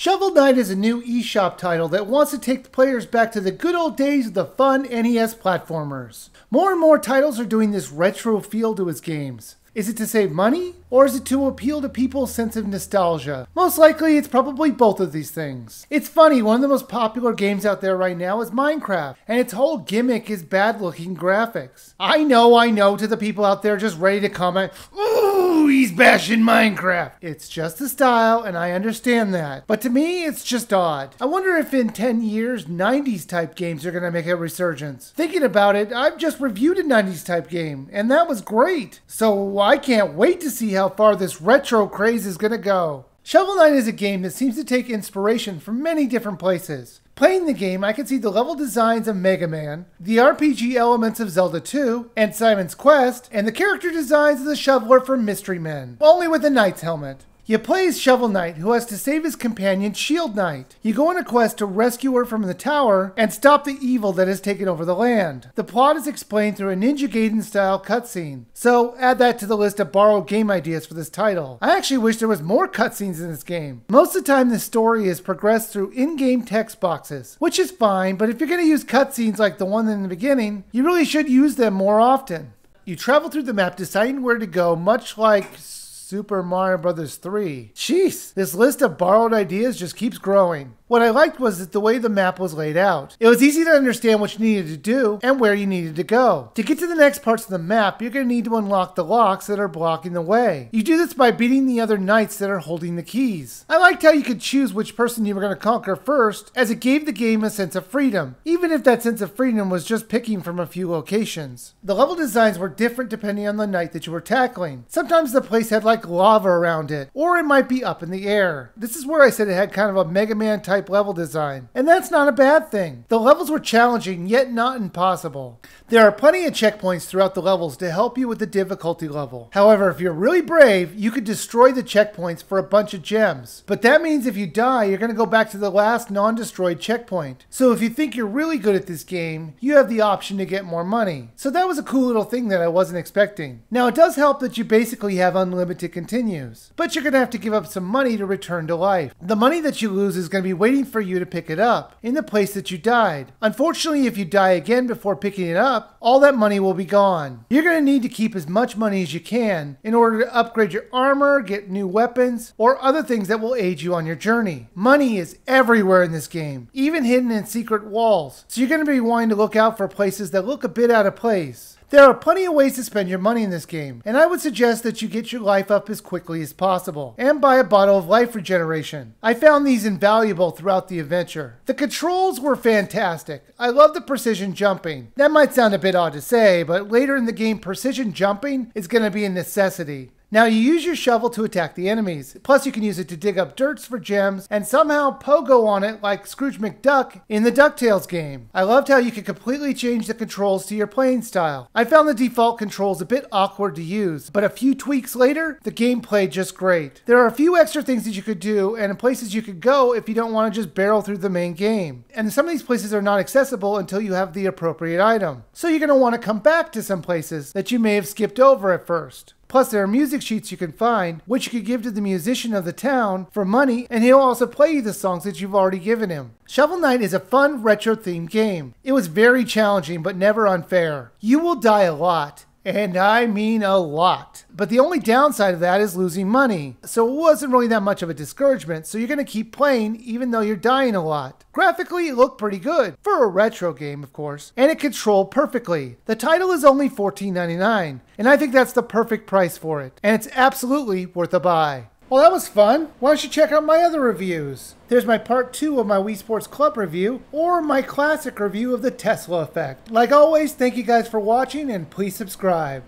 Shovel Knight is a new eShop title that wants to take the players back to the good old days of the fun NES platformers. More and more titles are doing this retro feel to its games. Is it to save money? Or is it to appeal to people's sense of nostalgia? Most likely, it's probably both of these things. It's funny, one of the most popular games out there right now is Minecraft, and its whole gimmick is bad-looking graphics. I know, to the people out there just ready to comment, "Ooh, he's bashing Minecraft." It's just the style, and I understand that. But to me, it's just odd. I wonder if in 10 years, 90s type games are gonna make a resurgence. Thinking about it, I've just reviewed a 90s type game, and that was great. So I can't wait to see how far this retro craze is going to go. Shovel Knight is a game that seems to take inspiration from many different places. Playing the game, I can see the level designs of Mega Man, the RPG elements of Zelda 2, and Simon's Quest, and the character designs of the Shoveler from Mystery Men, only with a knight's helmet. You play as Shovel Knight, who has to save his companion Shield Knight. You go on a quest to rescue her from the tower and stop the evil that has taken over the land. The plot is explained through a Ninja Gaiden-style cutscene, so add that to the list of borrowed game ideas for this title. I actually wish there was more cutscenes in this game. Most of the time, the story is progressed through in-game text boxes, which is fine, but if you're going to use cutscenes like the one in the beginning, you really should use them more often. You travel through the map deciding where to go, much like Super Mario Bros. 3. Jeez, this list of borrowed ideas just keeps growing. What I liked was that the way the map was laid out. It was easy to understand what you needed to do and where you needed to go. To get to the next parts of the map, you're going to need to unlock the locks that are blocking the way. You do this by beating the other knights that are holding the keys. I liked how you could choose which person you were going to conquer first, as it gave the game a sense of freedom, even if that sense of freedom was just picking from a few locations. The level designs were different depending on the knight that you were tackling. Sometimes the place had like lava around it, or it might be up in the air. This is where I said it had kind of a Mega Man type level design, and that's not a bad thing. The levels were challenging, yet not impossible. There are plenty of checkpoints throughout the levels to help you with the difficulty level. However, if you're really brave, you could destroy the checkpoints for a bunch of gems. But that means if you die, you're going to go back to the last non-destroyed checkpoint. So if you think you're really good at this game, you have the option to get more money. So that was a cool little thing that I wasn't expecting. Now it does help that you basically have unlimited continues, but you're going to have to give up some money to return to life. The money that you lose is going to be waiting for you to pick it up in the place that you died. Unfortunately, if you die again before picking it up, all that money will be gone. You're going to need to keep as much money as you can in order to upgrade your armor, get new weapons, or other things that will aid you on your journey. Money is everywhere in this game, even hidden in secret walls, so you're going to be wanting to look out for places that look a bit out of place. There are plenty of ways to spend your money in this game, and I would suggest that you get your life up as quickly as possible, and buy a bottle of life regeneration. I found these invaluable throughout the adventure. The controls were fantastic. I love the precision jumping. That might sound a bit odd to say, but later in the game, precision jumping is going to be a necessity. Now you use your shovel to attack the enemies, plus you can use it to dig up dirts for gems and somehow pogo on it like Scrooge McDuck in the DuckTales game. I loved how you could completely change the controls to your playing style. I found the default controls a bit awkward to use, but a few tweaks later, the game played just great. There are a few extra things that you could do and places you could go if you don't want to just barrel through the main game. And some of these places are not accessible until you have the appropriate item. So you're going to want to come back to some places that you may have skipped over at first. Plus, there are music sheets you can find, which you could give to the musician of the town for money, and he'll also play you the songs that you've already given him. Shovel Knight is a fun, retro-themed game. It was very challenging, but never unfair. You will die a lot, and I mean a lot. But the only downside of that is losing money. So it wasn't really that much of a discouragement, so you're going to keep playing even though you're dying a lot. Graphically, it looked pretty good, for a retro game of course, and it controlled perfectly. The title is only $14.99, and I think that's the perfect price for it, and it's absolutely worth a buy. Well, that was fun. Why don't you check out my other reviews? There's my part 2 of my Wii Sports Club review, or my classic review of the Tesla effect. Like always, thank you guys for watching, and please subscribe.